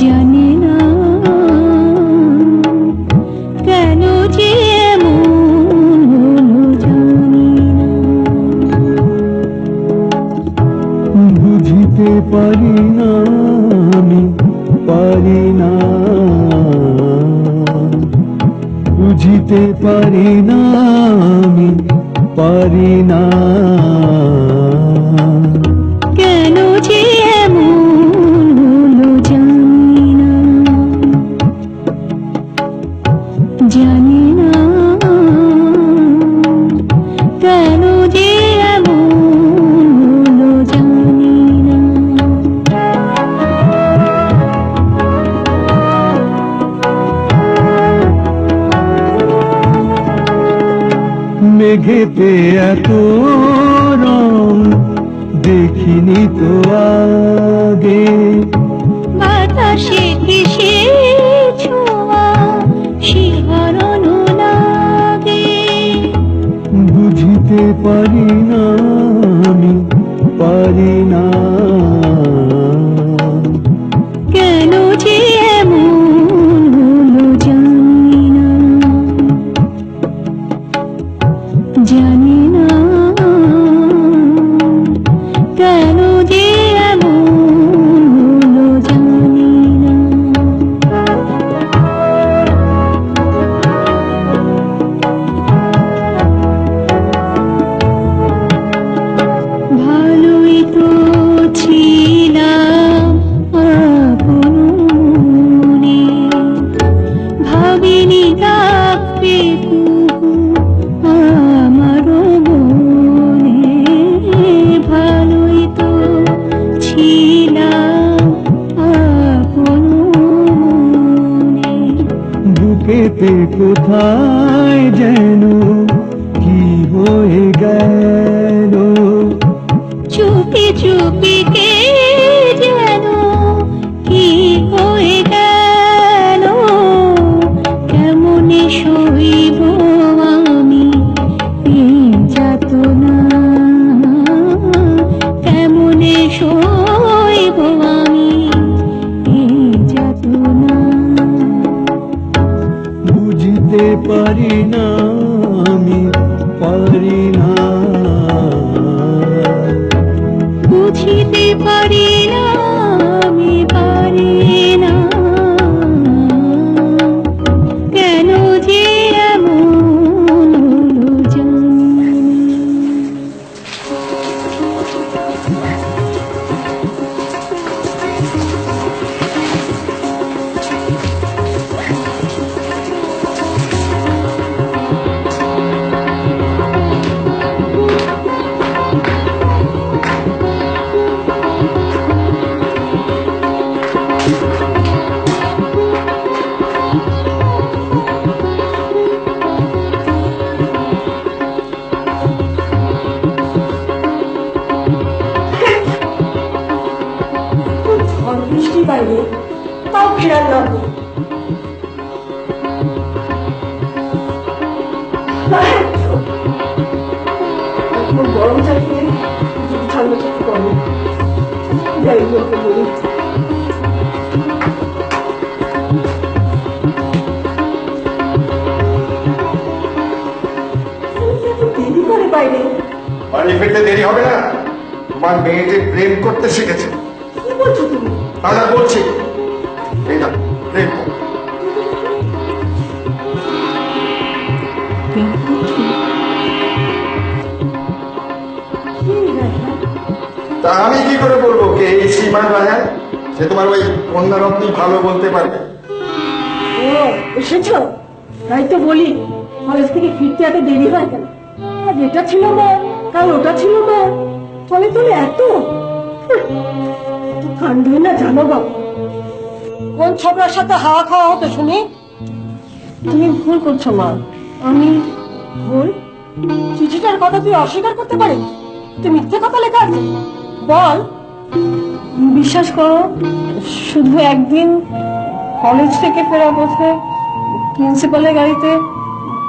জানি না কেন যে এমন হলো, জানি না। বুঝিতে পারি না, আমি পারি না, বুঝিতে পারি না, আমি পারি না, কেন যে এমন হলো, জানি না, জানি না কেন যে এমন হলো, জানি না। মেঘেতে এত রং দেখিনি তো আগে, বাতাসে কিসে ছোঁয়া শিহরণ লাগে, বুঝিতে পারি না, আমি পারি না, কেন যে এমন হলো, জানি না, জানি না কেন যে এমন হলো, জানি না। ভালোই তো ছিলাম আপন মনে, ভাবিনি ডাকবে আমার মনে, ভালোই তো ছিলাম আপন মনে, বুকেতে কোথায় যেন কি হয়ে গেল, চুপি চুপি কে যেন কি হয়ে গেল, কেমনে সইব আমি এই যাতনা, কেমনে সইব আমি এই যাতনা, বুঝিতে পারি না, আমি পারি না, বুঝিতে পারি না, আমি পারি না, কেন যে এমন হলো, জানি না। বৃষ্টি বাইরে, তাও খেয়াল রাখবো। গরম চাইলে ঠান্ডা চাইতে কমে, যাই ওকে বলি। দেরি করে বাইরে, বাড়ি ফিরতে দেরি হবে না। তোমার মেয়ে যে প্রেম করতে শিখেছে। কি বলছো তুমি? তাহলে বলছি এই না, প্রেম করো। তা আমি কি করে বলবো কে এই শ্রীমান রাজান? সে তোমার ওই কন্যারত্নই ভালো বলতে পারবে। ও এসেছো, তাই তো বলি কলেজ থেকে ফিরতে এত দেরি হয় কেন? আজ এটা ছিল না, কাল ওটা ছিল না, চলে চলে এত ঠান্ডাই না জানো বাবু। কোন ছোকরার সাথে হাওয়া খাওয়া হতো শুনি? তুমি ভুল করছো মা। আমি ভুল? চিঠিটার কথা তুই অস্বীকার করতে পারিস? তুই মিথ্যে কথা লেখা আছে, বল। বিশ্বাস করো, শুধু একদিন কলেজ থেকে ফেরা পথে প্রিন্সিপালের গাড়িতে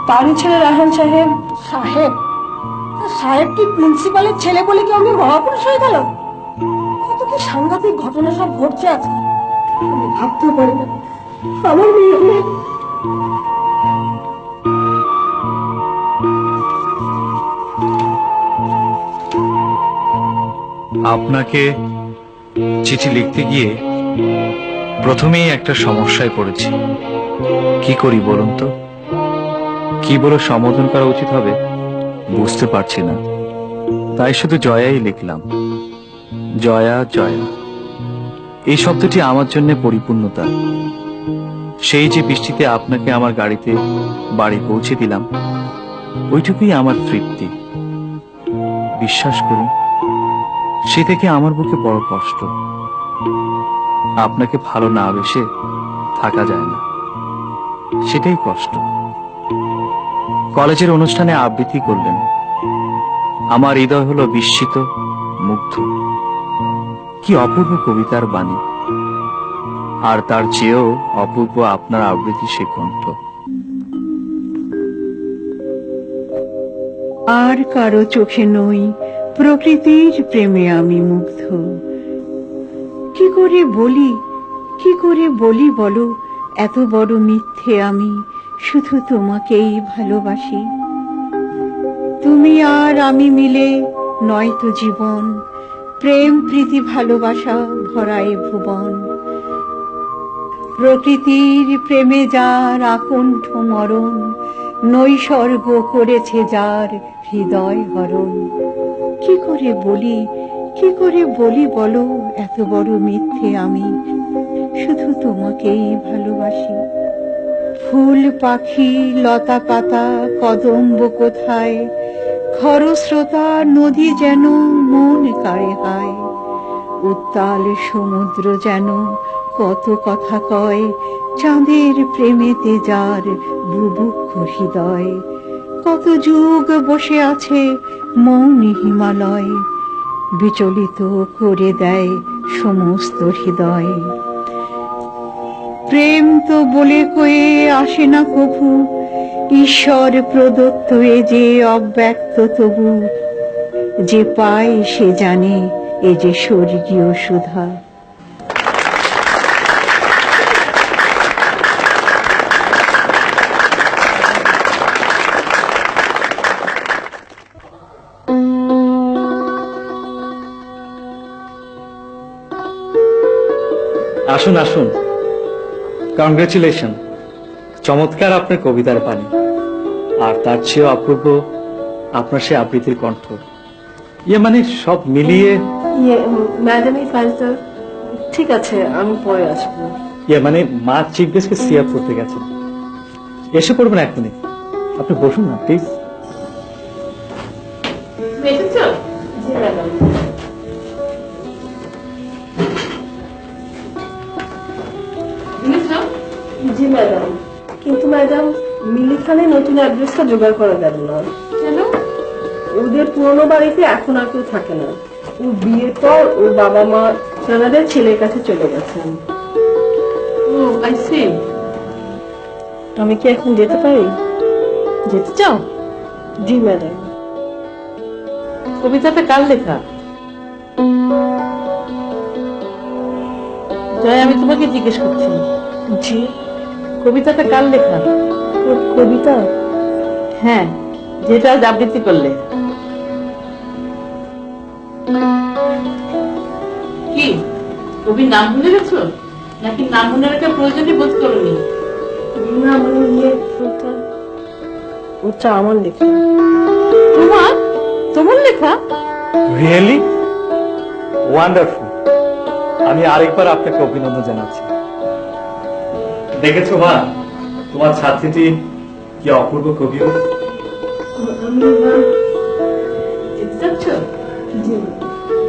তারই ছেলে রাহান সাহেব। সাহেব? সাহেব কি প্রিন্সিপালের ছেলে বলে কি আমি মহাপুরুষ হয়ে গেল? কত কি সাংঘাতিক ঘটনা সব ঘটছে আজকে। আমি ভাবতেও পারি না আমার মেয়ে হলে আপনাকে চিঠি লিখতে গিয়ে প্রথমেই একটা সমস্যায় পড়েছি। কি করি বলুন তো? কি বলে সম্বোধন করা উচিত হবে বুঝতে পারছি না। তাই শুধু জয়াই লিখলাম। জয়া জয়া, এই শব্দটি আমার জন্য পরিপূর্ণতা। সেই যে বৃষ্টিতে আপনাকে আমার গাড়িতে বাড়ি পৌঁছে দিলাম, ওইটুকুই আমার তৃপ্তি। বিশ্বাস করুন, সে থেকে আমার বুকে বড় কষ্ট। আপনাকে ভালো না বেসে থাকা যায় না, সেটাই কষ্ট। কলেজের অনুষ্ঠানে আবৃত্তি করলেন, আমার হৃদয় হলো বিস্মিত, মুগ্ধ। কি অপূর্ব কবিতার বাণী, আর তার চেয়েও অপূর্ব আপনার আবৃত্তি সে কণ্ঠ। আর কারো চোখে নই, প্রকৃতির প্রেমে আমি মুগ্ধ। কি করে বলি বলো, এত বড় মিথ্যে আমি শুধু তোমাকেই ভালোবাসি। তুমি আর আমি মিলে নয়তো জীবন, প্রেম প্রীতি ভালোবাসা ভরায় ভুবন। প্রকৃতির প্রেমে যার আকণ্ঠ মরণ, নৈসর্গ করেছে যার হৃদয় হরণ। কি করে বলি বলো, এত বড় মিথ্যে আমি শুধু তোমাকেই ভালোবাসি। ফুল পাখি লতা পাতা কদম্ব কোথায়, খরস্রোতা নদী যেন মন কাড়ে হায়। উত্তাল সমুদ্র যেন কত কথা কয়, চাঁদের প্রেমেতে যার বুভুক্ষ হৃদয়। কত যুগ বসে আছে মৌন হিমালয়, বিচলিত করে দেয় সমস্ত হৃদয়। প্রেম তো বলে কয়ে আসে না কভু, ঈশ্বর প্রদত্ত এ যে অব্যক্ত তবু। যে পায় সে জানে এ যে স্বর্গীয় সুধা। আসুন আসুন, কংগ্রেচুলেশন। চমৎকার আপনার কবিতার বাণী, আর তার চেয়েও অপূর্ব আপনার সে আবৃত্তির কণ্ঠ। মানে সব মিলিয়ে ম্যাডাম এই ফাইলটা ঠিক আছে, আমি পরে আসবো। মানে মা চিফ গেস্টকে সিআপ করতে গেছেন, এসে পড়বেন এখনই। আপনি বসুন না please. G madam. G madam, কিন্তু ম্যাডাম মিলিখানে নতুন অ্যাড্রেসটা জোগাড় করা গেল না। কেন? ওদের পুরনো বাড়িতে এখন আর কেউ থাকে না। ওর বিয়ের পর ওর বাবা মা ওনাদের ছেলের কাছে চলে গেছেন। ও আই সি। আমি কি এখন যেতে পারি? যেতে চাও? জি ম্যাডাম। কবিতাটা কার লেখা? জয়, আমি তোমাকে জিজ্ঞেস করছি। জি। কবিতাটা কার লেখা? কবিতা? হ্যাঁ, যেটা আজ আবৃত্তি করলে। কি কবির নাম ভুলে গেছো, নাকি নাম মনে রাখার প্রয়োজনই বোধ করোনি? না মানে ওটা আমার লেখা। তোমার লেখা? Really wonderful. আমি আরেকবার আপনাকে অভিনন্দন জানাচ্ছি। দেখেছো মা, তোমার ছাত্রীটি কি অপূর্ব কবি। যেতে চাচ্ছ?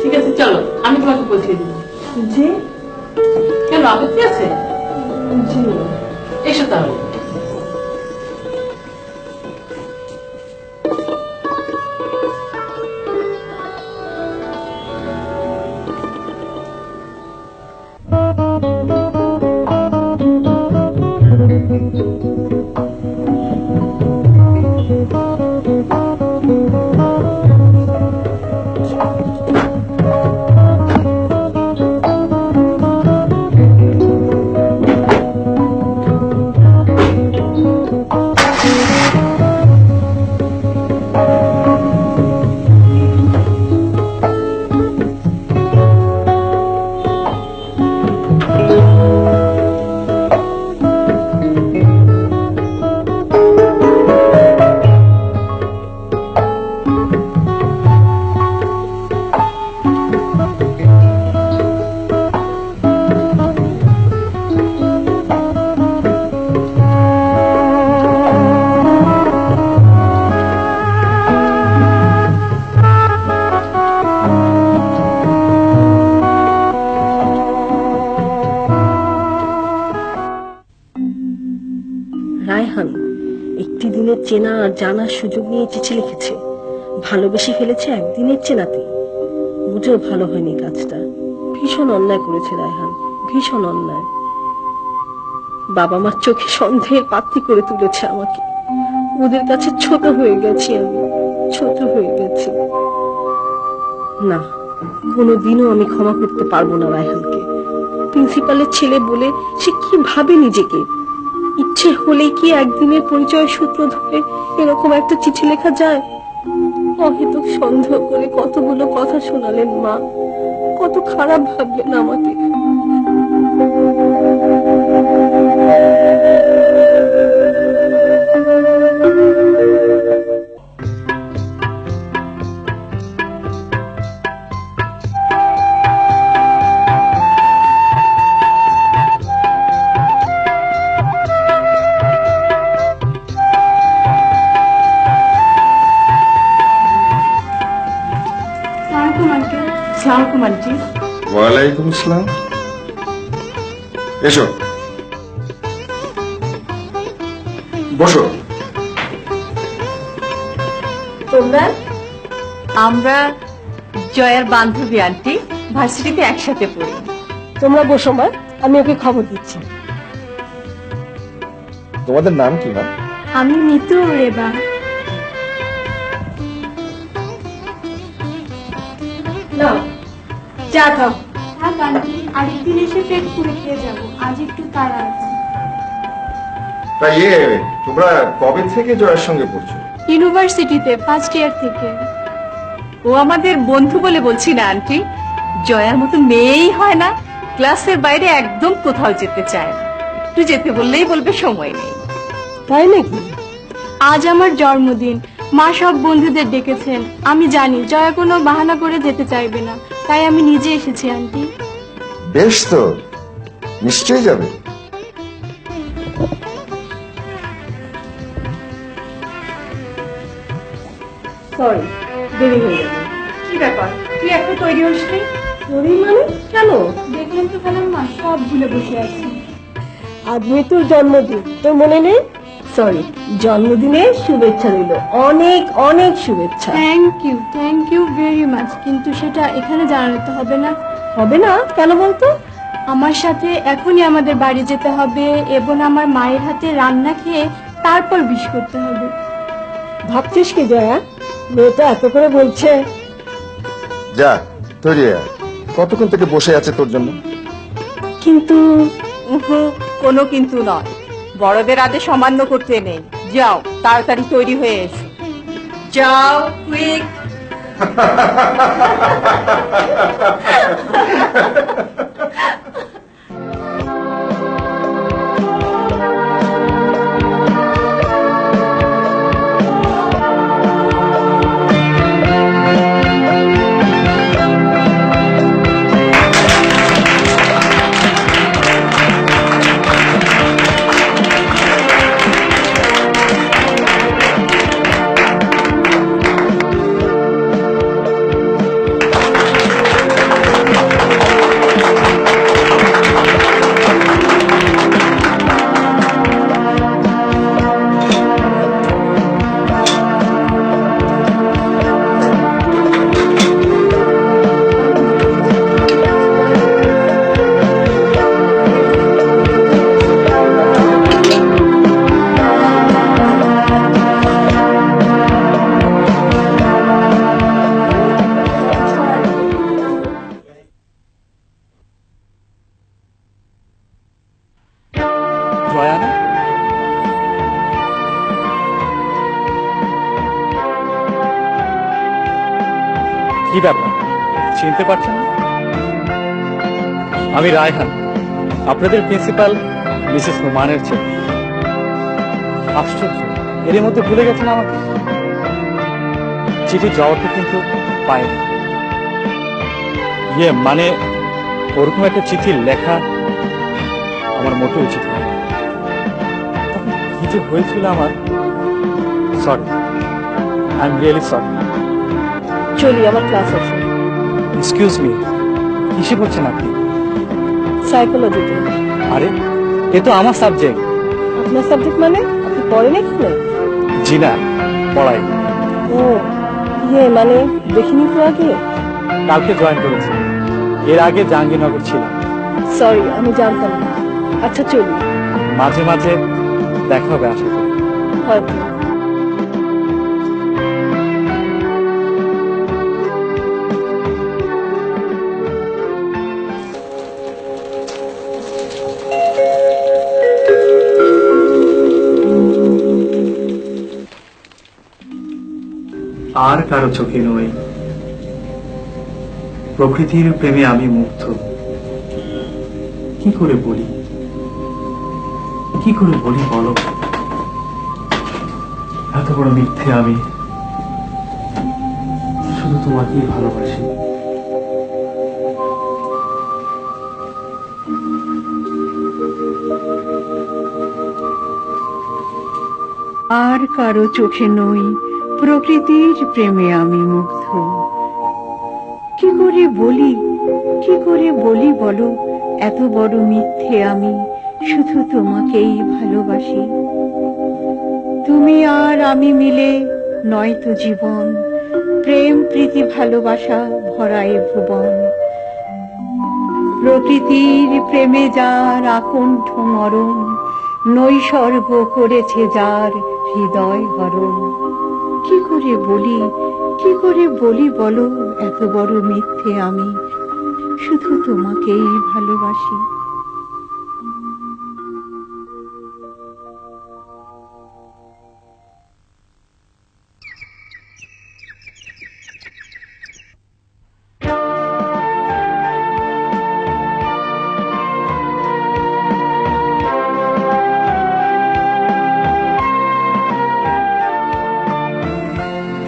ঠিক আছে, চলো আমি তোমাকে পৌঁছে দিব। জি। কেন, আপত্তি আছে? জি। এসো তাহলে। প্রতিদিনের চেনা আর জানার সুযোগ নিয়ে চিঠি লিখেছে, ভালোবেসে ফেলেছে একদিনের চেনাতে। মোটেও ভালো হয়নি কাজটা, ভীষণ অন্যায় করেছে রায়হান, ভীষণ অন্যায়। বাবা মার চোখে সন্দেহের পাত্রী করে তুলেছে আমাকে। ওদের কাছে ছোট হয়ে গেছি আমি, ছোট হয়ে গেছি। না, কোনোদিনও আমি ক্ষমা করতে পারবো না রায়হানকে। প্রিন্সিপালের ছেলে বলে সে কি ভাবে নিজেকে? ইচ্ছে হলেই কি একদিনের পরিচয় সূত্র ধরে এরকম একটা চিঠি লেখা যায়? অহেতুক সন্দেহ করে কতগুলো কথা শোনালেন মা, কত খারাপ ভাবলেন আমাকে। সালামালাইকুম আন্টি। ওয়ালাইকুম আসসালাম। এসো, বসো। তোমরা? আমরা জয়ার বান্ধবী আন্টি, ভার্সিটিতে একসাথে পড়ি। তোমরা বসো মা, আমি ওকে খবর দিচ্ছি। তোমাদের নাম কি মা? আমি মিতু রেবা। নাও, চা খাও। থাক আন্টি, আরেকদিন এসে পেট পুড়ে খেয়ে যাবো, আজ একটু তাড়া আছে। তাই তোমরা কবে থেকে জয়ের সঙ্গে পড়ছো? ইউনিভার্সিটিতে ফার্স্ট ইয়ার থেকে। ও আমাদের বন্ধু বলে বলছি না আন্টি, জয়ার মতো মেয়েই হয় না, ক্লাসের বাইরে একদম কোথাও যেতে চায় না। একটু যেতে বললেই বলবে সময় নেই। তাই নাকি? আজ আমার জন্মদিন, মা সব বন্ধুদের ডেকেছেন। আমি জানি জয়া কোনো বাহানা করে যেতে চাইবে না, তাই আমি নিজে এসেছি আন্টি। বেশ তো, নিশ্চয়ই যাবে। সরি, দেরি হয়ে যাবে। কি ব্যাপার, তুই এখনো তৈরি হসনি? দেরি মানে কেন? দেখলেন তো খালাম মা, সব ভুলে বসে আছি। আজ মৃত্যুর জন্মদিন, তোর মনে নেই? সরি, জন্মদিনের শুভেচ্ছা রইল, অনেক অনেক শুভেচ্ছা। থ্যাংক ইউ ভেরি মাচ, কিন্তু সেটা এখানে জানাতে হবে না। হবে না কেন বলতো? আমার সাথে এখনই আমাদের বাড়ি যেতে হবে এবং আমার মায়ের হাতে রান্না খেয়ে তারপর বিশ করতে হবে। ভাবছিস কি জয়া, মেয়েটা এত করে বলছে। যা, তৈরি হয়ে আয়। কতক্ষণ থেকে বসে আছে তোর জন্য? কিন্তু কোনো কিন্তু নয়, বড়দের আদেশ অমান্য করতে নেই। যাও, তাড়াতাড়ি তৈরি হয়ে এসো। যাও, কুইক। জয়া না? কি ব্যাপার, চিনতে পারছেন না? আমি রায়হান, আপনাদের প্রিন্সিপাল মিসেস নোমানের ছেলে। আশ্চর্য, এর মধ্যে ভুলে গেছেন আমাকে। চিঠি জবাবটা কিন্তু পাইনি। মানে ওরকম একটা চিঠি লেখা আমার মোটেও উচিত হয়। কি যে হয়েছিল আমার, sorry, I am really sorry. চলি, আমার ক্লাস আছে। এক্সকিউজ মি, কিসে পড়ছেন আপনি? সাইকোলজিতে। আরে, এ তো আমার সাবজেক্ট। আপনার সাবজেক্ট মানে? আপনি পড়েন এখানে? জি না, পড়াই। ও মানে দেখিনি তো আগে। কালকে জয়েন করেছি, এর আগে জাহাঙ্গীরনগর ছিলাম। সরি, আমি জানতাম না। আচ্ছা চলি। মাঝে মাঝে দেখা হবে আশা করি। হয়তো। আর কারো চোখে নই, প্রকৃতির প্রেমে আমি মুগ্ধ। কি করে বলি, কি করে বলি বলো, এত বড় মিথ্যে আমি, শুধু তোমাকেই ভালোবাসি। আর কারো চোখে নই, প্রকৃতির প্রেমে আমি মুগ্ধ। কি করে বলি, কি করে বলি বলো, এত বড় মিথ্যে আমি, শুধু তোমাকেই ভালোবাসি। তুমি আর আমি মিলে নয়তো জীবন, প্রেম প্রীতি ভালোবাসা ভরায় ভুবন। প্রকৃতির প্রেমে যার আকণ্ঠ মরণ, নৈসর্গ করেছে যার হৃদয় হরণ। কি করে বলি, কি করে বলি বলো, এত বড় মিথ্যে আমি, শুধু তোমাকেই ভালোবাসি।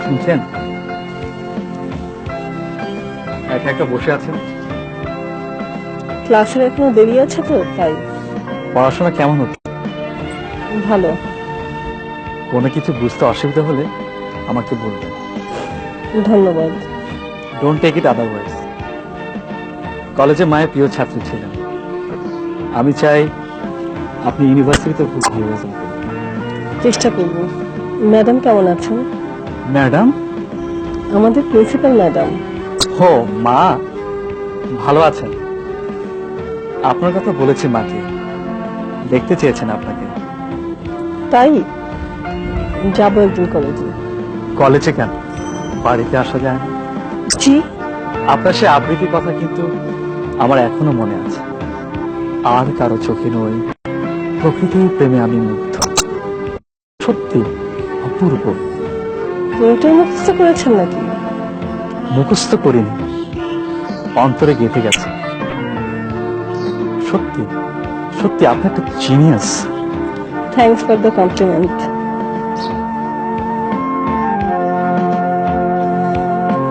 শুনছেন, একা একা বসে আছেন? ক্লাসের এখনো দেরি আছে তো তাই। পড়াশোনা কেমন হচ্ছে? ভালো। কোনো কিছু বুঝতে অসুবিধা হলে আমাকে বলবেন। ধন্যবাদ। Don't take it otherwise. কলেজে মায়ের প্রিয় ছাত্রী ছিলেন, আমি চাই আপনি ইউনিভার্সিটিতে খুব ভালো রেজাল্ট করবেন। চেষ্টা করব। ম্যাডাম কেমন আছেন? ম্যাডাম? আমাদের প্রিন্সিপাল ম্যাডাম। হো, মা ভালো আছেন? আপনার কথা বলেছি মাকে, দেখতে চেয়েছেন আপনাকে। তাই যাবো একদিন কলেজে। কলেজে কেন, বাড়িতে আসা যায় না? জি। আপনার সে আবৃত্তির কথা কিন্তু আমার এখনো মনে আছে। আর কারো চোখে নই, প্রকৃতির প্রেমে আমি মুগ্ধ। সত্যি অপূর্ব। পুরোটাই মুখস্থ করেছেন নাকি? মুখস্থ করিনি, অন্তরে গেঁথে গেছে। সত্যি সত্যি আপনি একটা genius. Thanks for the compliment.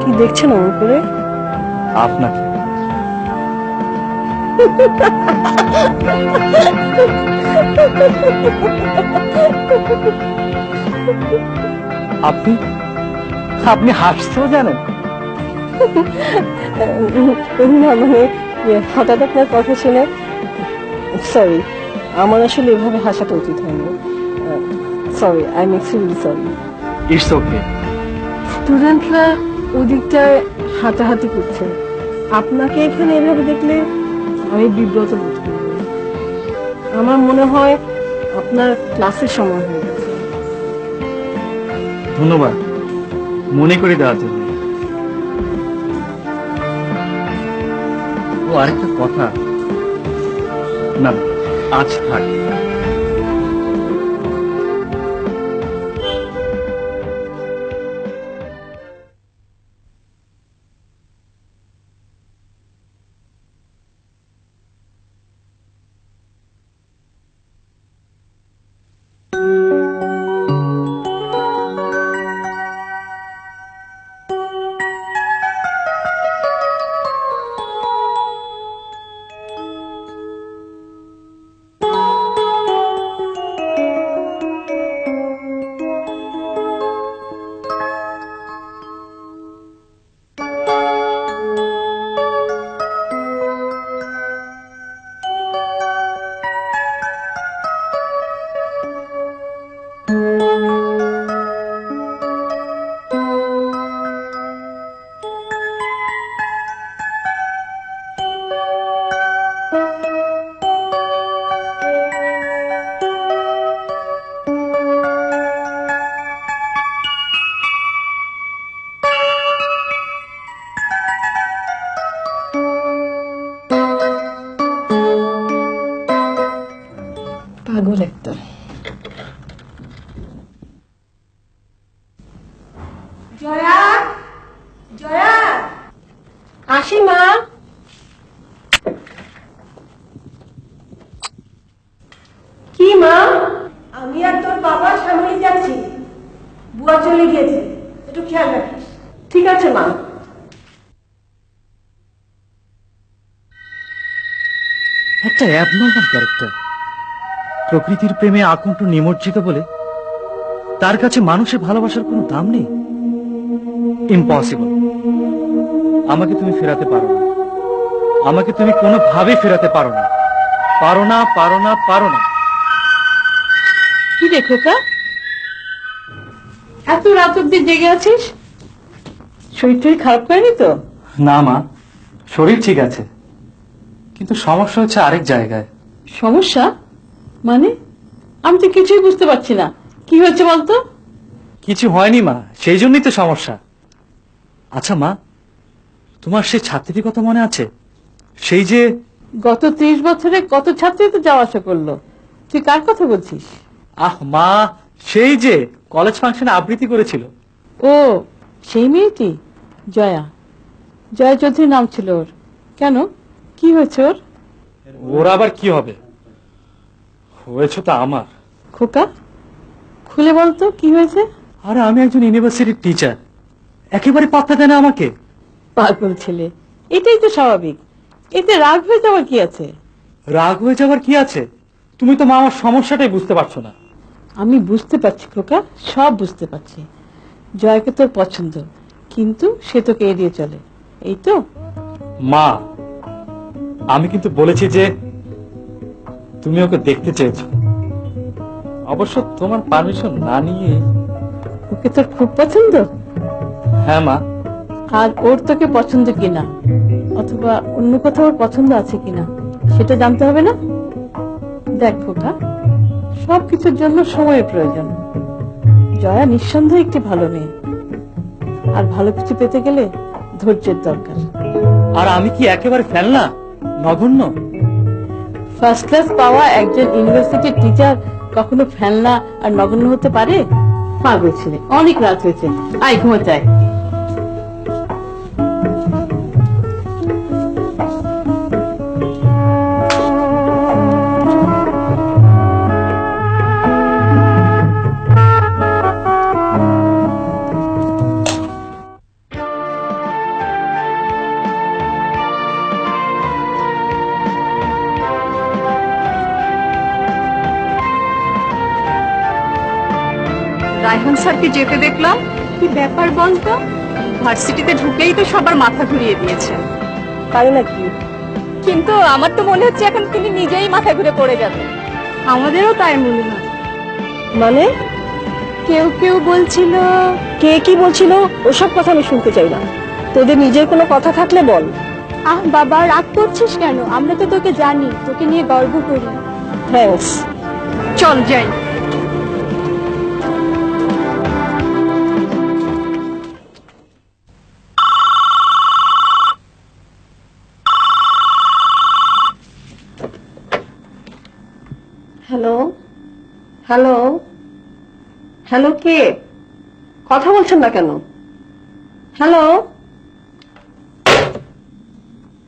কি দেখছেন ওর করে? আপনাকে। আপনি আপনি হাসতেও জানেন? না মানে হঠাৎ আপনার কথা শুনে। সরি, আমার আসলে এভাবে হাসাটা উচিত হয়নি। Sorry, I am extremely sorry. It's okay. স্টুডেন্টরা ওদিকটায় হাঁটাহাঁটি করছে, আপনাকে এখানে এভাবে দেখলে আমি বিব্রত বোধ করব। আমার মনে হয় আপনার ক্লাসের সময় হয়ে গেছে। ধন্যবাদ মনে করে দেওয়ার জন্য। ও আরেকটা কথা, না আজ থাক। পাগল একটা। জয়া, জয়া, আসি মা। কি মা? আমি আর তোর বাবা সামনে যাচ্ছি, বুয়া চলে গিয়েছে, একটু খেয়াল রাখিস। ঠিক আছে মা। একটা অ্যাবনর্মাল ক্যারেক্টার, প্রকৃতির প্রেমে আকণ্ঠ নিমজ্জিত বলে তার কাছে মানুষের ভালোবাসার কোনো দাম নেই। ইম্পসিবল। আমাকে তুমি ফেরাতে পারো না, আমাকে তুমি কোনোভাবে ফেরাতে পারো না, পারো না, পারো না, পারো না। কি রে খোকা, এত রাত অব্দি জেগে আছিস? শরীর টরীর খারাপ করেনি তো? না মা, শরীর ঠিক আছে, কিন্তু সমস্যা হচ্ছে আরেক জায়গায়। সমস্যা মানে? আমি তো কিছুই বুঝতে পারছি না, কি হয়েছে বলতো? কিছু হয়নি মা, সেই জন্যই তো সমস্যা। আচ্ছা মা, তোমার সেই ছাত্রীর কথা মনে আছে? সেই যে গত 30 বছরে কত ছাত্রী তো যাওয়া আসা করলো, তুই কার কথা বলছিস? আহ মা, সেই যে কলেজ ফাংশনে আবৃত্তি করেছিল। ও, সেই মেয়েটি? জয়া, জয়া চৌধুরী নাম ছিল ওর। কেন, কি হয়েছে ওর? ওর আবার কি হবে, হয়েছে তো আমার। খোকা, খুলে বলতো কি হয়েছে? আরে আমি একজন ইউনিভার্সিটির টিচার, একেবারে পাত্তা দেয় না আমাকে। পাগল ছেলে, এটাই তো স্বাভাবিক, এতে রাগ হয়ে যাওয়ার কি আছে? রাগ হয়ে যাবার কি আছে? তুমি তো মা আমার সমস্যাটাই বুঝতে পারছো না। আমি বুঝতে পারছি খোকা, সব বুঝতে পারছি। জয়কে তোর পছন্দ, কিন্তু সে তোকে এড়িয়ে চলে, এই তো? মা, আমি কিন্তু বলেছি যে তুমি ওকে দেখতে চেয়েছো, অবশ্য তোমার পারমিশন না নিয়ে। ওকে তোর খুব পছন্দ? হ্যাঁ মা। আর ওর তোকে পছন্দ কিনা, অথবা অন্য কোথাও ওর পছন্দ আছে কিনা, সেটা জানতে হবে না? দেখ খোকা, সবকিছুর জন্য সময়ের প্রয়োজন। জয়া নিঃসন্দেহে একটি ভালো মেয়ে, আর ভালো কিছু পেতে গেলে ধৈর্যের দরকার। আর আমি কি একেবারে ফেলনা, নগণ্য? ফার্স্ট ক্লাস পাওয়া একজন ইউনিভার্সিটির টিচার কখনো ফেলনা আর নগণ্য হতে পারে? পাগল ছেলে, অনেক রাত হয়েছে, আয় ঘুমোতে আয়। রায়হান স্যারকে যেতে দেখলাম। কি ব্যাপার বলতো? ভার্সিটিতে ঢুকেই তো সবার মাথা ঘুরিয়ে দিয়েছেন। তাই নাকি? কিন্তু আমার তো মনে হচ্ছে এখন তিনি নিজেই মাথা ঘুরে পড়ে যাবেন। আমাদেরও তাই মনে হয়। মানে কেউ কেউ বলছিল। কে কি বলছিল ওসব কথা আমি শুনতে চাই না। তোদের নিজের কোনো কথা থাকলে বল। আহ বাবা, রাগ করছিস কেন? আমরা তো তোকে জানি, তোকে নিয়ে গর্ব করি। থ্যাঙ্কস। চল যাই। হ্যালো, হ্যালো, হ্যালো, কে? কথা বলছেন না কেন? হ্যালো।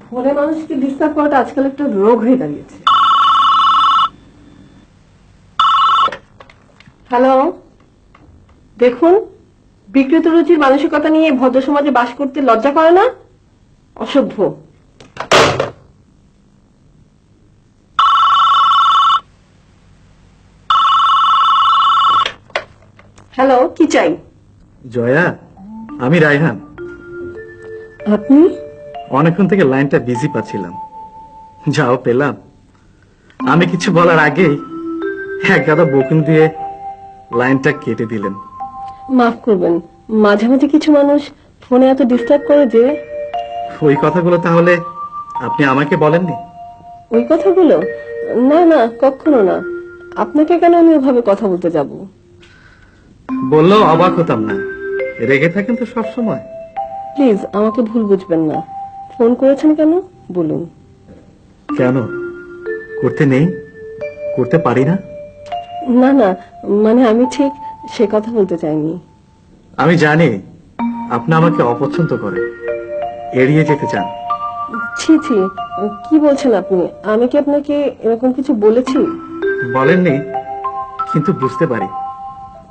ফোনে মানুষকে ডিস্টার্ব করাটা আজকাল একটা রোগ হয়ে দাঁড়িয়েছে। হ্যালো, দেখুন, বিকৃত রুচির মানসিকতা নিয়ে ভদ্র সমাজে বাস করতে লজ্জা করে না? অসভ্য। হ্যালো, কি চাই? জয়া, আমি রায়হান। আপনি? অনেকক্ষণ থেকে লাইনটা বিজি পাচ্ছিলাম, যাও পেলাম। আমি কিছু বলার আগেই এক গাদা বকুন দিয়ে লাইনটা কেটে দিলেন। মাফ করবেন, মাঝে মাঝে কিছু মানুষ ফোনে এত ডিস্টার্ব করে যে। ওই কথাগুলো তাহলে আপনি আমাকে বলেননি? ওই কথাগুলো? না না, কখনো না। আপনাকে কেন আমি ওভাবে কথা বলতে যাব? বললেও অবাক হতাম না, রেগে থাকেন তো সব সময়। প্লিজ আমাকে ভুল বুঝবেন না। ফোন করেছেন কেন বলুন। কেন করতে নেই? করতে পারি না? না না, মানে আমি ঠিক সে কথা বলতে চাইনি। আমি জানি আপনি আমাকে অপছন্দ করেন, এড়িয়ে যেতে চান। ছি ছি, কি বলছেন আপনি? আমি কি আপনাকে এরকম কিছু বলেছি? বলেননি, কিন্তু বুঝতে পারি।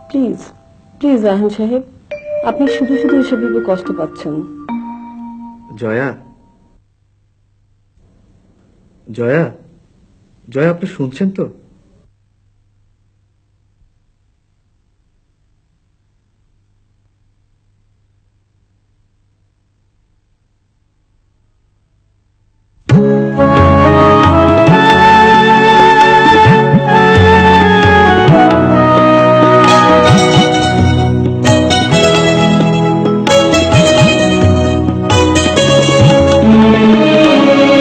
প্লিজ প্লিজ রাহান সাহেব, আপনি শুধু শুধু এসব ভেবে কষ্ট পাচ্ছেন। জয়া, জয়া, জয়া, আপনি শুনছেন তো?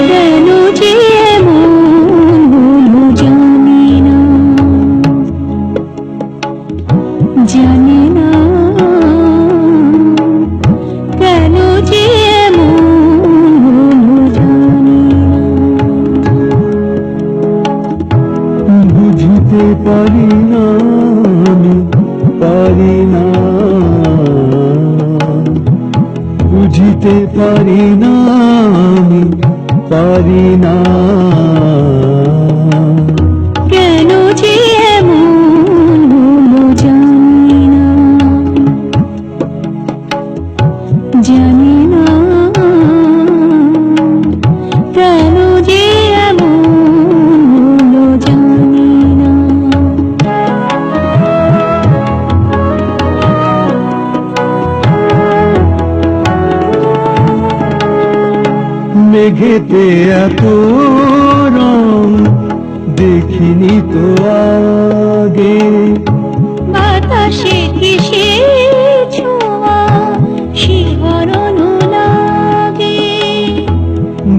কেন যে এমন হলো জানি না, জানি না, কেন যে এমন হলো জানি না। বুঝতে পারি না, আমি পারি না, বুঝতে পারি না, আমি পারি না। কেন যে এমন হলো জানি না, জানি না, কেন যে এমন হলো জানি না। মেঘেতে এত রং দেখিনি তো আগে, বাতাসে কিসে ছোঁয়া শিহরণ লাগে,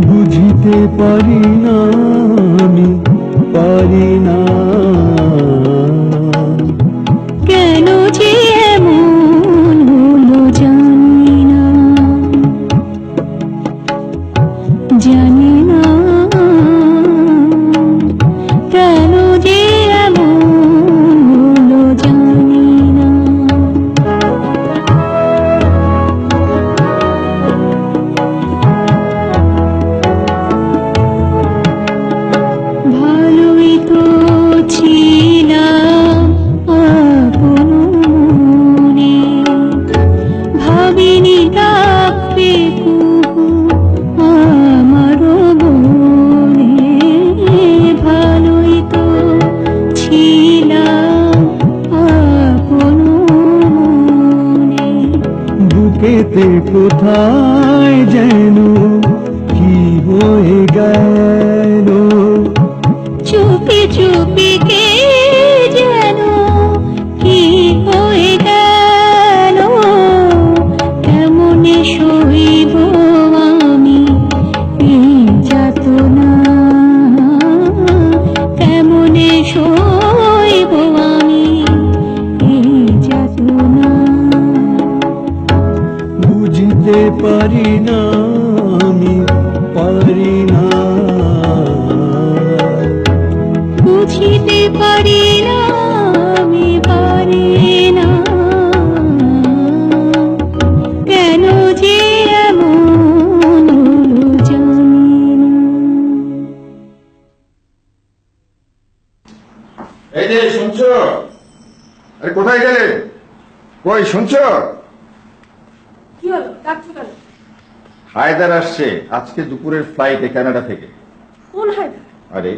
বুঝতে পারি না, আমি পারি না। কেন যে এমন হলো জানি না, জানি না, কেন যে এমন হলো জানি না। ভালোই তো ছিলাম আপন মনে, ভাবিনি ডাকবে কুহু আমারও মনে। ভালোই তো ছিলাম আপন মনে, বুকেতে কোথায় যেন কি হয়ে গেল, চুপি চুপি কে যেন কি হয়ে গেল। কেমনে সইব আমি এই যাতনা, কেমনে সইব আমি এই যাতনা। বুঝতে পারি না, আমি পারি না। বুঝিতে পারি না, আমি পারি না, কেন যে এমন হলো জানি না। এই যে শুনছো? আরে কোথায় গেলে? কই শুনছো? কি হলো, ডাকছো কেন? হায়দার আসছে আজকে দুপুরের ফ্লাইটে কানাডা থেকে। কোন হায়দার? আরে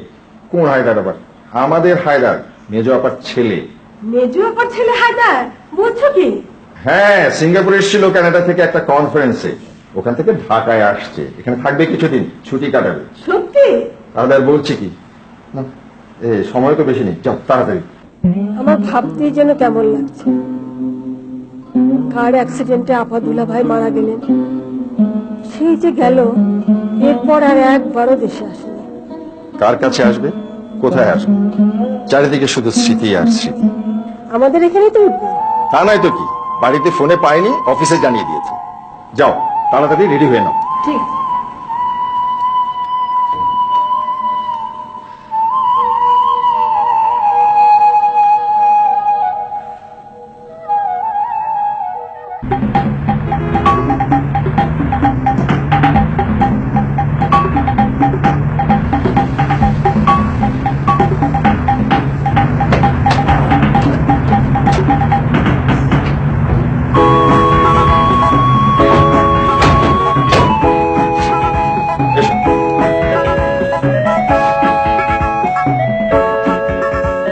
কোন হায়দার আবার? আমাদের হায়দার, মেজো আপার ছেলে। মেজু আপার ছেলে হায়দার? বলছো কি? হ্যাঁ, সিঙ্গাপুরে এসেছিল কানাডা থেকে একটা কনফারেন্সে, ওখান থেকে ঢাকায় আসছে, এখানে থাকবে কিছুদিন, ছুটি কাটাবে। সত্যি? তাহলে আর বলছি কি, না, সময় তো বেশি নেই, যাও তাড়াতাড়ি। আমার ভাবতেই যেন কেমন লাগছে। কার অ্যাক্সিডেন্টে আপাদুল্লাহ ভাই মারা গেলেন, সেই যে গেল, এরপর আর একবারও দেশে আসেনি। কার কাছে আসবে, কোথায় আসবে? চারিদিকে শুধু স্মৃতি আর স্মৃতি। আমাদের এখানেই তো উঠবে। তা নয় তো কি, বাড়িতে ফোনে পাইনি, অফিসে জানিয়ে দিয়েছে। যাও তাড়াতাড়ি রেডি হয়ে নাও। ঠিক।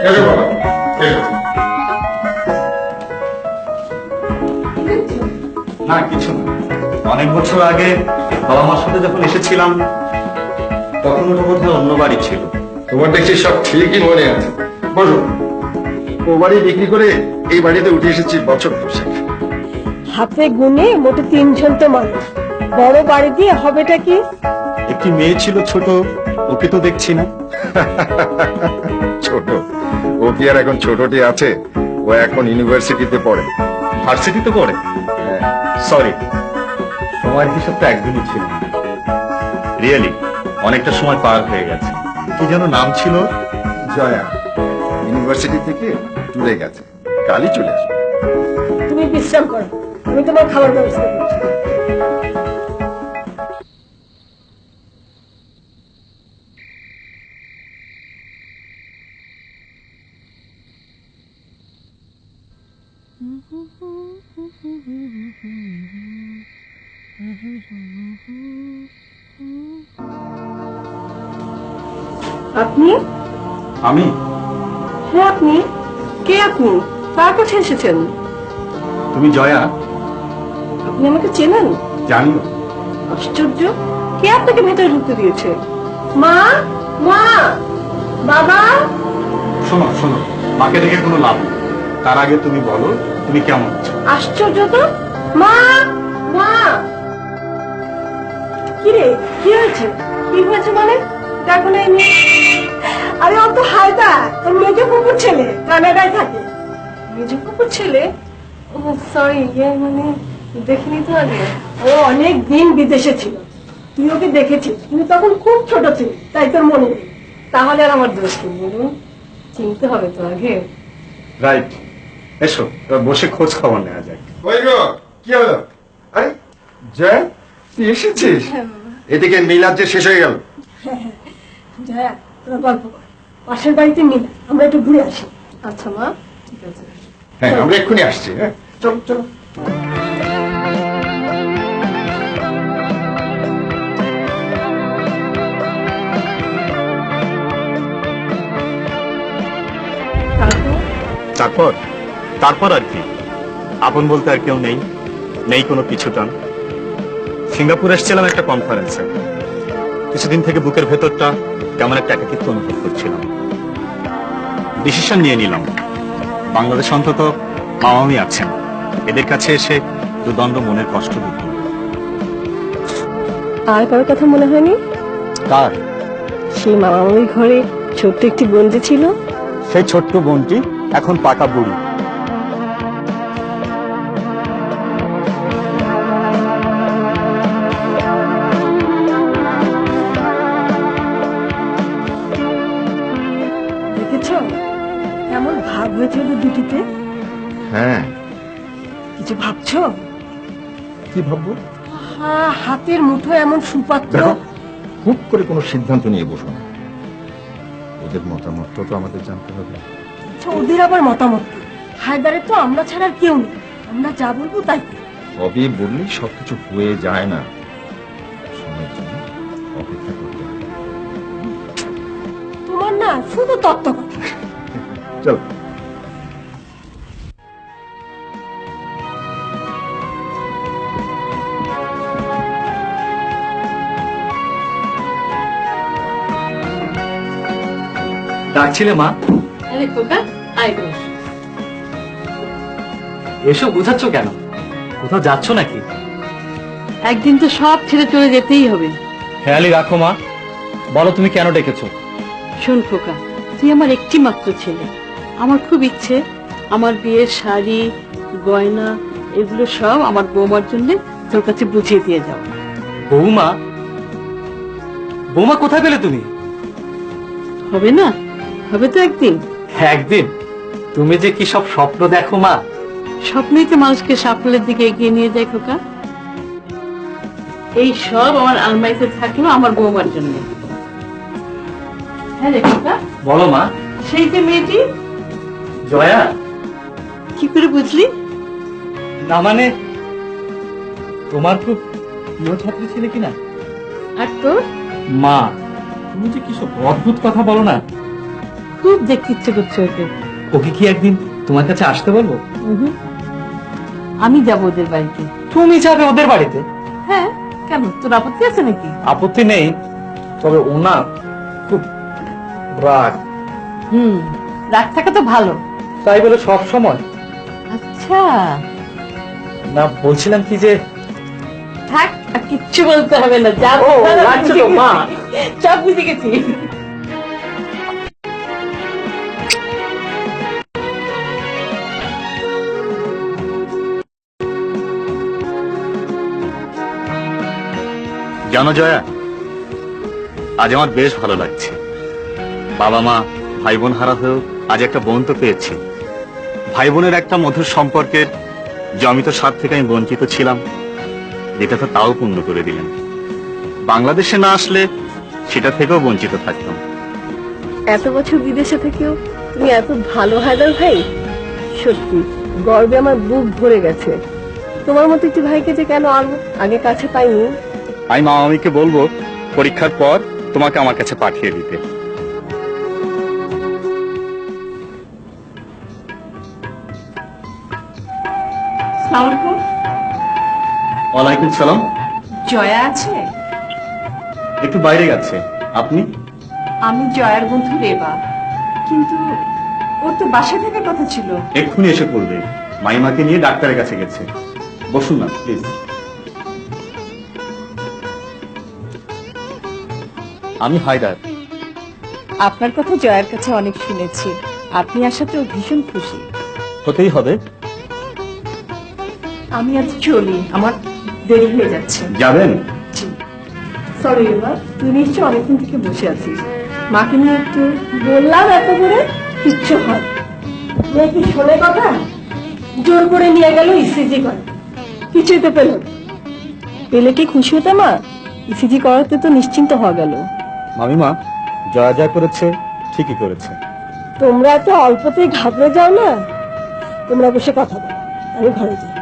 এসো বাবা, এসো। না কিছু না, অনেক বছর আগে বাবা মার সাথে যখন এসেছিলাম তখন ওটা বোধহয় অন্য বাড়ি ছিল। তোমার দেখছি সব ঠিকই মনে আছে। বসো। ও বাড়ি বিক্রি করে এই বাড়িতে উঠে এসেছি বছর দশেক। হাতে গুনে মোটে 3 জন তো মানুষ, বড় বাড়ি দিয়ে হবেটা কি? একটি মেয়ে ছিল ছোট, ওকে তো দেখছি না। ছোট? ও কি আর এখন ছোটটি আছে? ও এখন ইউনিভার্সিটিতে পড়ে। ভার্সিটিতে পড়ে? সরি, সময়ের হিসাবটা একদমই ছিল না। রিয়েলি অনেকটা সময় পার হয়ে গেছে। কি যেন নাম ছিল? জয়া ইউনিভার্সিটি থেকে ট্যুরে গেছে, কালই চলে আসবে। তুমি বিশ্রাম করো, আমি তোমার খাবার ব্যবস্থা করছি। আপনি? আমি? হ্যাঁ আপনি। কে আপনি? কার কাছে এসেছেন? তুমি জয়া? আপনি আমাকে চেনেন? জানি না। আশ্চর্য, কে আপনাকে ভেতরে ঢুকতে দিয়েছে? মা, মা, বাবা। শোনো শোনো, মাকে দেখে কোনো লাভ নেই। তার আগে তুমি বলো তুমি কেমন আছো। আশ্চর্য তো। মা, মা। কি রে, কি হয়েছে? কি হয়েছে মানে? দেখো না এই মেয়ে। আরে ও তো হায়দার, তোর মেজো কুকুর ছেলে, কানাডায় থাকে। মেজো কুকুর ছেলে? ও সরি, মানে দেখিনি তো আগে। ও অনেক দিন বিদেশে ছিল, তুই ওকে দেখেছিস, তুমি তখন খুব ছোট ছিল, তাই তোর মনে নেই। তাহলে আর আমার দোষ কি বলুন? চিনতে হবে তো আগে। রাইট, এসো এবার বসে খোঁজ খবর নেওয়া যাক। ওই গো, কি হলো? আরে জয়া, তুই এসেছিস? এদিকে মিলাদ যে শেষ হয়ে গেল। জয়া, তোরা গল্প কর, পাশের বাড়িতে মিলে আমরা একটু ঘুরে আসি। আচ্ছা মা, ঠিক আছে। হ্যাঁ, আমরা এক্ষুনি আসছি। হ্যাঁ, চলো চলো। তারপর? তারপর আর কি, আপন বলতে আর কেউ নেই, নেই কোনো পিছুটান। সিঙ্গাপুর এসেছিলাম একটা কনফারেন্সে। কিছুদিন থেকে বুকের ভেতরটা কেমন একটা একাকিত্ব অনুভব করছিলাম। ডিসিশন নিয়ে নিলাম, বাংলাদেশ অন্তত মামামি আছেন, এদের কাছে এসে দুদণ্ড মনের কষ্ট দিত। আর কারোর কথা মনে হয়নি? কার? সেই মামার ঘরে ছোট্ট একটি বন্ধু ছিল। সেই ছোট্ট বোনটি এখন পাকা বুড়ি। দেখেছ কেমন ভাব হয়েছে ওদের দুটিতে? হ্যাঁ, কিছু ভাবছো? কি ভাববো? হাতের মুঠো এমন সুপাত্র। দেখো, খুব করে কোনো সিদ্ধান্ত নিয়ে বসো না। ওদের মতামতটা তো আমাদের জানতে হবে। আচ্ছা, ওদের আবার মতামত কি? হায়দারের তো আমরা ছাড়া আর কেউ নেই, আমরা যা বলবো তাই। সবই বললেই সবকিছু হয়ে যায় না, সময়ের জন্য অপেক্ষা করতে হবে। তোমার না শুধু তত্ত্ব কথা। চলো। ডাকছিলে মা? আরে খোকা, আয় বস। এসব বুঝাচ্ছ কেন? কোথাও যাচ্ছ নাকি? একদিন তো সব ছেড়ে চলে যেতেই হবে। খেয়ালি রাখো মা, বলো তুমি কেন ডেকেছো? শোন খোকা, তুই আমার একটি মাত্র ছেলে। আমার খুব ইচ্ছে আমার বিয়ের শাড়ি গয়না এগুলো সব আমার বৌমার জন্য তোর কাছে বুঝিয়ে দিয়ে যাও। বৌমা? বৌমা কোথায় পেলে তুমি? হবে না? হবে তো একদিন। একদিন? তুমি যে কি সব স্বপ্ন দেখো মা। স্বপ্নই তো মানুষকে সাফল্যের দিকে এগিয়ে নিয়ে যায় খোকা। এই সব আমার আলমারিতে থাকলো আমার বৌমার জন্য। হ্যাঁ রে খোকা, বলো মা। সেই যে মেয়েটি। জয়া? কি করে বুঝলি? না মানে তোমার খুব প্রিয় ছাত্রী ছিল কিনা? আর তোর? মা, তুমি যে কি সব অদ্ভুত কথা বলো না। খুব দেখতে ইচ্ছে করছে ওকে। ওকে কি একদিন তোমার কাছে আসতে বলবো? উহুম। আমি যাব ওদের বাড়িতে। তুমি যাবে ওদের বাড়িতে? হ্যাঁ, কেন তোর আপত্তি আছে নাকি? আপত্তি নেই, তবে ও না খুব রাগ। রাগ থাকা তো ভালো। তাই বলে সব সময় আচ্ছা না, বলছিলাম কি যে থাক, আর কিচ্ছু বলতে হবে না, যা ও, বলার আমি আচ্ছা বুঝে তো, মা। গেছি। সব বুঝে গেছি। জানো জয়া, আজ আমার বেশ ভালো লাগছে। বাবা মা ভাই বোন হারা হয়েও আজ একটা বোন তো পেয়েছি। ভাই বোনের একটা মধুর সম্পর্কের জমিত স্বাদ থেকে আমি বঞ্চিত ছিলাম, যেটা তো তাও পূর্ণ করে দিলেন। বাংলাদেশে না আসলে সেটা থেকেও বঞ্চিত থাকতাম। এত বছর বিদেশে থেকেও তুমি এত ভালো হায়দার ভাই, সত্যি গর্বে আমার বুক ভরে গেছে। তোমার মতো একটি ভাইকে যে কেন আগে কাছে পাইনি। আমি মামামিকে বলবো পরীক্ষার পর তোমাকে আমার কাছে পাঠিয়ে দিতে। ওয়ালাইকুম সালাম। জয়া আছে? একটু বাইরে গেছে। আপনি? আমি জয়ার বন্ধু রেবা, কিন্তু ওর তো বাসায় থাকার কথা ছিল। এক্ষুনি এসে পড়বে। মাইমাকে নিয়ে ডাক্তারের কাছে গেছে। বসুন না প্লিজ। আমি হায়দার। আপনার কথা জয়ার কাছে অনেক শুনেছি, আপনি আসাতেও ভীষণ খুশি। হতেই হবে। আমি আজ চলি, আমার দেরি হয়ে যাচ্ছে। যাবেন? সরি রেবা, তুই নিশ্চয় অনেকক্ষণ থেকে বসে আছিস। মাকে নিয়ে একটু বললাম এত করে কিচ্ছু হয় মেয়ে কি শোনে কথা, জোর করে নিয়ে গেল ইসিজি করে, কিছুই তো পেলে কি খুশি হতে মা? ইসিজি করাতে তো নিশ্চিন্ত হওয়া গেল। মামিমা জয়া যা করেছে ঠিকই করেছে। তোমরা এত অল্পতেই ঘাবড়ে যাও না। তোমরা বসে কথা বলো, আমি ঘরে যাই।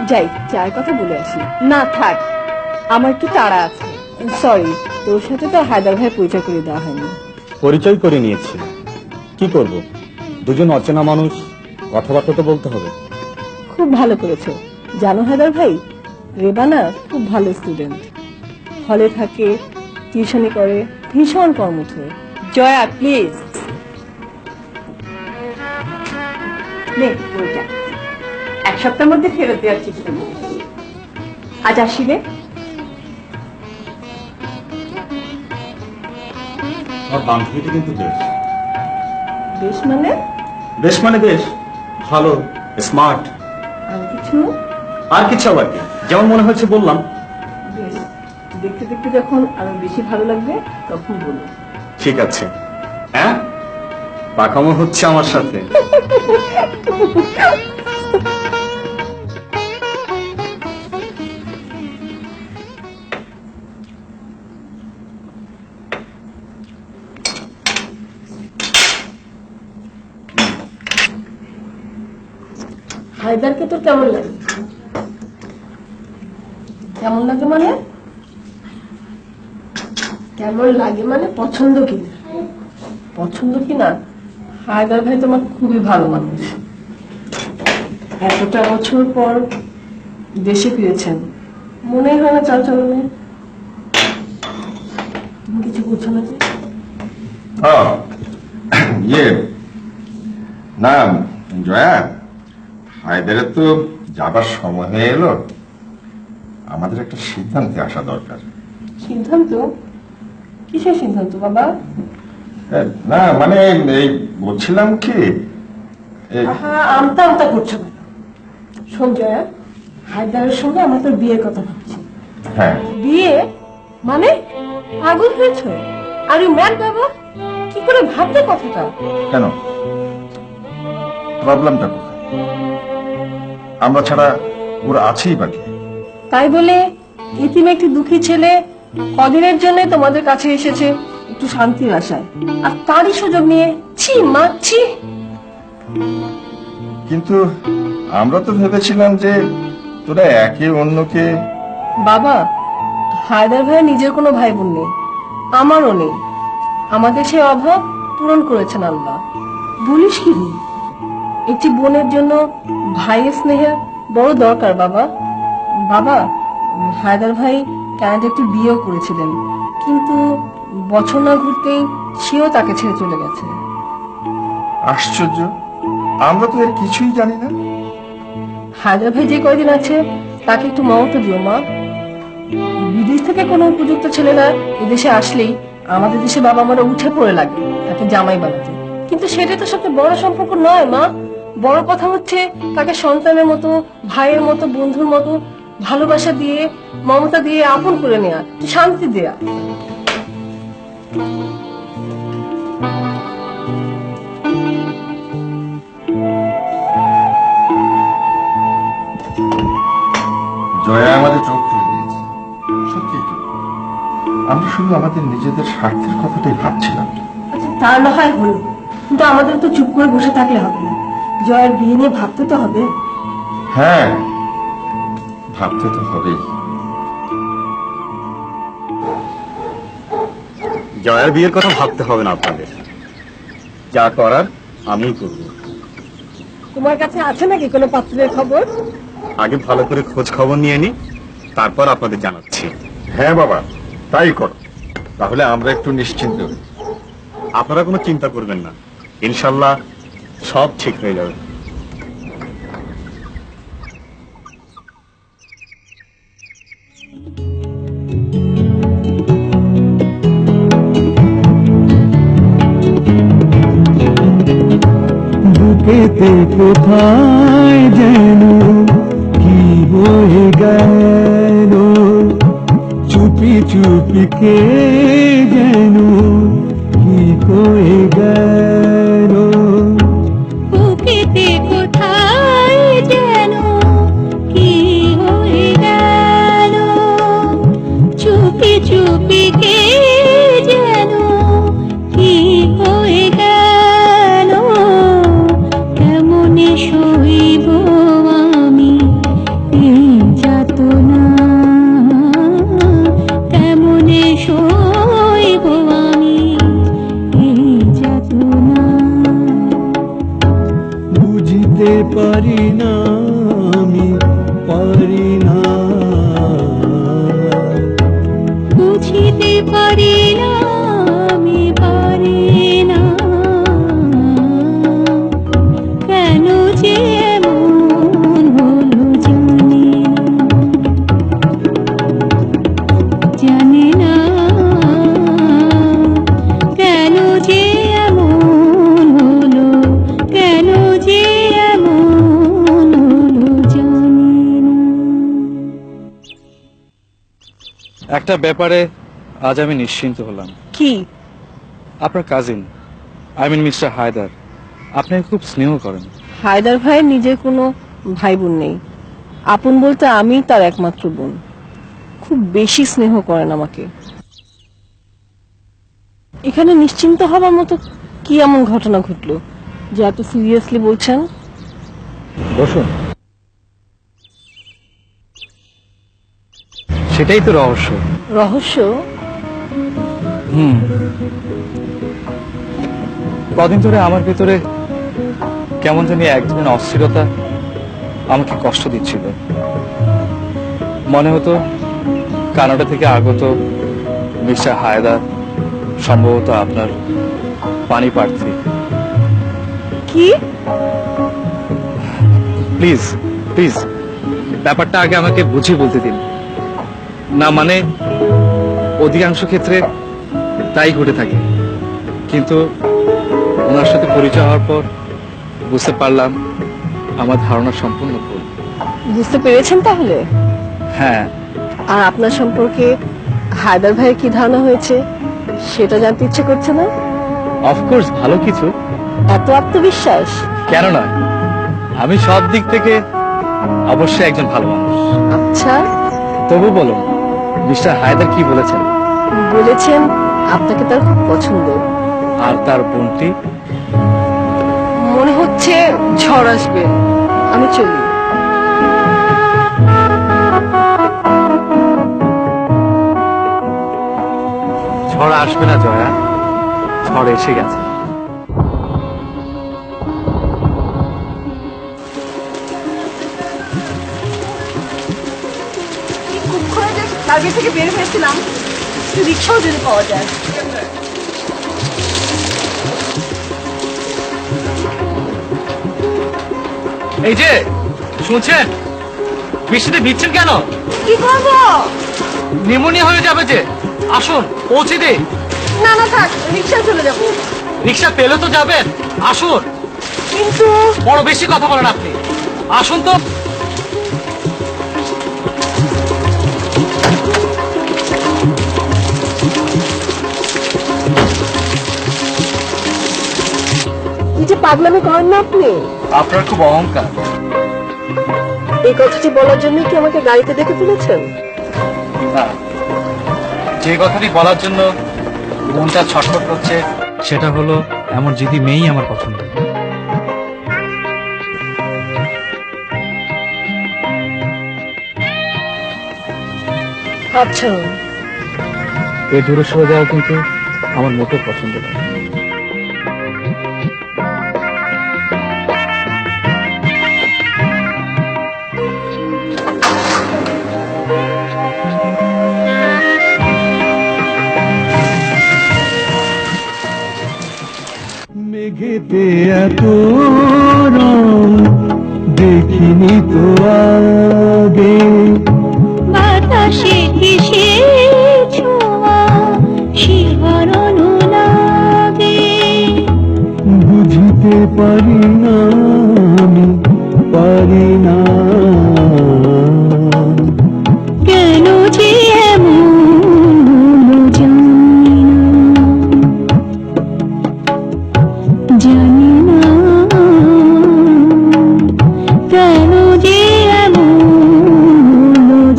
যাই, চায়ের কথা বলে আসি। না থাক, আমার একটু তাড়া আছে। সরি, তোর সাথে তো হায়দার ভাই পরিচয় করে দেওয়া হয়নি। পরিচয় করে নিয়েছি, কি করব, দুজন অচেনা মানুষ, কথাবার্তা তো বলতে হবে। খুব ভালো করেছো। জানো হায়দার ভাই, রেবানা খুব ভালো স্টুডেন্ট, হলে থাকে, টিউশনি করে, ভীষণ কর্মঠ। জয়া প্লিজ নে বইটা, এক সপ্তাহের মধ্যে ফেরত দেওয়ার চেষ্টা করি। আজ আসিবে? আমার বান্ধবীটা কিন্তু বেশ বেশ মানে? বেশ মানে বেশ ভালো, স্মার্ট। আর কিছু? আর কিছু আবার কি, যেমন মনে হচ্ছে বললাম। বেশ, দেখতে দেখতে যখন আরো বেশি ভালো লাগবে তখন বলো। ঠিক আছে। হ্যাঁ, পাকামো হচ্ছে আমার সাথে। হায়দারকে তোর কেমন লাগে? কেমন লাগে মানে? কেমন লাগে মানে পছন্দ কিনা? পছন্দ কিনা? হায়দার ভাই তোমার খুবই ভালো মানুষ। এতটা বছর পর দেশে ফিরেছেন, মনে হয় না চাল চলনে। তুমি কিছু বুঝছো না যে? ইয়ে না জয়া, হায়দারের তো যাবার সময় হয়ে এলো, আমাদের একটা সিদ্ধান্তে আসা দরকার। সিদ্ধান্ত? কিসের সিদ্ধান্ত বাবা? না মানে এই বলছিলাম কি, আমতা আমতা করছো কেন? শোন জয়া, হায়দারের সঙ্গে আমার তোর বিয়ের কথা ভাবছি। হ্যাঁ বিয়ে মানে? পাগল হয়েছে? আর ইউ ম্যাড বাবা? কি করে ভাবলে কথাটা? কেন, প্রবলেমটা কোথায়? আমরা ছাড়া ওরা আছেই বাকি। তাই বলে ইতিমে একটি দুঃখী ছেলে কদিনের জন্য তোমাদের কাছে এসেছে একটু শান্তির আশায়, আর তারই সুযোগ নিয়ে ছি মাছি। কিন্তু আমরা তো ভেবেছিলাম যে তোরা একে অন্যকে। বাবা, হায়দার ভাই নিজের কোনো ভাই বোন নেই, আমারও নেই। আমাদের সেই অভাব পূরণ করেছেন আল্লাহ। বলিস কি রে? একটি বোনের জন্য ভাইয়ের স্নেহের বড় দরকার বাবা। বাবা, হায়দার ভাই কানাডা একটি বিয়েও করেছিলেন, কিন্তু বছর না ঘুরতেই সেও তাকে ছেড়ে চলে গেছে। আশ্চর্য, আমরা তো এর কিছুই জানি না। হায়দার ভাই যে কয়দিন আছে তাকে একটু মমতা দিও মা। বিদেশ থেকে কোনো উপযুক্ত ছেলেরা এদেশে আসলেই আমাদের দেশে বাবা মারা উঠে পড়ে লাগে তাকে জামাই বানাতে, কিন্তু সেটা তো সবচেয়ে বড় সম্পর্ক নয় মা। বড় কথা হচ্ছে তাকে সন্তানের মতো, ভাইয়ের মতো, বন্ধুর মতো ভালোবাসা দিয়ে, মমতা দিয়ে আপন করে নেয়া, শান্তি দেয়া। জয়া আমাদের চোখ খুলে দিয়েছে, সত্যি তো। আমরা শুধু আমাদের নিজেদের স্বার্থের কথাটাই ভাবছিলাম। আচ্ছা, তার না হয় হলো, কিন্তু আমাদের তো চুপ করে বসে থাকলে হবে না। জয়ের বিয়ে নিয়ে ভাবতে তো হবে। হ্যাঁ, ভাবতে তো হবেই। জয়ার বিয়ের কথা ভাবতে হবে না আপনাদের, যা করার আমিই করব। তোমার কাছে আছে নাকি কোনো পাত্রের খবর? আগে ভালো করে খোঁজ খবর নিয়ে নি, তারপর আপনাদের জানাচ্ছি। হ্যাঁ বাবা, তাই করো, তাহলে আমরা একটু নিশ্চিন্ত হই। আপনারা কোনো চিন্তা করবেন না, ইনশাল্লাহ সব ঠিক হয়ে যাবে। বুকেতে কোথায় যেন কি বয়ে গেল, চুপি চুপি কে যেন কি হয়ে গেল। বুকেতে কোথায় যেন কি হয়ে গেল, চুপি চুপি কে যেন কি হয়ে গেল। কেমনে সইব আমি এই যাতনা, কেমনে সইব আমি এই যাতনা। বুঝতে পারি না, আমি পারি না, বুঝিতে পারি না, আমি পারি না। কেন যে এমন হলো জানি না, কেন যে এমন হলো, কেন যে এমন হলো জানি না। একটা ব্যাপারে আজ আমি নিশ্চিন্ত হলাম। কি? আপনার কাজিন, মিস্টার হায়দার, আপনাকে খুব স্নেহ করেন। হায়দার ভাইয়ের নিজের কোনো ভাই বোন নেই, আপন বলতে আমি তার একমাত্র বোন। খুব বেশি স্নেহ করেন আমাকে। এখানে নিশ্চিন্ত হবার মতো কি এমন ঘটনা ঘটলো যে এত সিরিয়াসলি বলছেন? বসুন। সেটাই তো রহস্য। রহস্য? কদিন ধরে আমার ভিতরে কেমন জানি এক ধরনের অস্থিরতা আমাকে কষ্ট দিচ্ছিল। মনে হতো কানাডা থেকে আগত মিস্টার হায়দার সম্ভবত আপনার পানি প্রার্থী। কি? প্লিজ প্লিজ, ব্যাপারটা আগে আমাকে বুঝিয়ে বলতে দিন না। মানে অধিকাংশ ক্ষেত্রে তাই ঘটে থাকে, কিন্তু ওনার সাথে পরিচয় হওয়ার পর বুঝতে পারলাম আমার ধারণা সম্পূর্ণ ভুল। বুঝতে পেরেছেন তাহলে? হ্যাঁ। আর আপনার সম্পর্কে হায়দার ভাইয়ের কি ধারণা হয়েছে সেটা জানতে ইচ্ছে করছে না? অফকোর্স, ভালো কিছু। এত আত্মবিশ্বাস? কেন নয়, আমি সব দিক থেকে অবশ্যই একজন ভালো মানুষ। আচ্ছা, তবু বলুন, মিস্টার হায়দার কি বলেছেন? বলেছেন আপনাকে তার খুব পছন্দ। আর তার বোনটি? মনে হচ্ছে ঝড় আসবে, আমি চলি। ঝড় আসবে না জয়া, ঝড় এসে গেছে। টার্গেট থেকে বের হয়েছিলাম, রিক্সাও যদি পাওয়া যায়। এই যে শুনছেন, বৃষ্টিতে ভিজছেন কেন? কি করবো? নিউমোনিয়া হয়ে যাবে যে। আসুন পৌঁছে দিই। না না থাক, রিক্সায় চলে যাবো। রিক্সা পেলে তো যাবেন, আসুন। কিন্তু বড় বেশি কথা বলেন আপনি, আসুন তো। কি যে পাগলামি করেন না আপনি। আপনার খুব অহংকার। এই কথাটি বলার জন্য কি আমাকে গাড়িতে দেখে ফেলেছেন? না, যে কথাটি বলার জন্য মনটা ছটফট করছে সেটা হলো এমন জিদি মেয়েই আমার পছন্দ। আচ্ছা, এই দূরে সরে যাওয়া কিন্তু আমার মোটেও পছন্দ না। মেঘেতে এত রং দেখিনি তো আগে, বাতাসে কিসে ছোঁয়া শিহরণ লাগে, বুঝতে পারি না আমি, পারি না কেন যে এমন জানি না, কেন যে এমন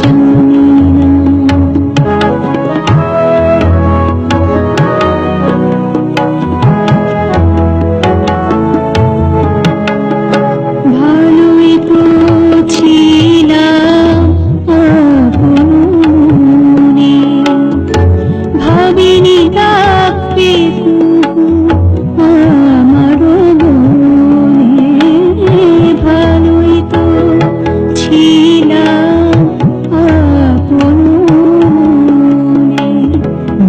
জানি না। ভালোই তো ছিলাম আপনে, ভাবিনি রাখবে আমারও মনে, ভালোই তো ছিলাম আপনে।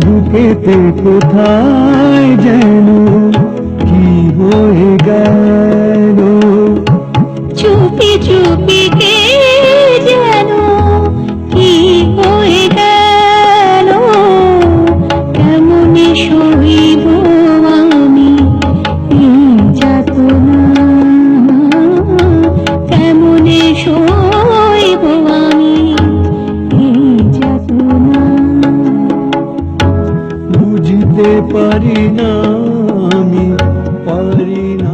বুকেতে কোথায় যেন কি হয়ে গেল, চুপি চুপি কে যেন কি হয়ে গেল, কেমনে সইব আমি এই যাতনা, কেমনে সইব আমি এই যাতনা। বুঝতে পারি না আমি, পারি না।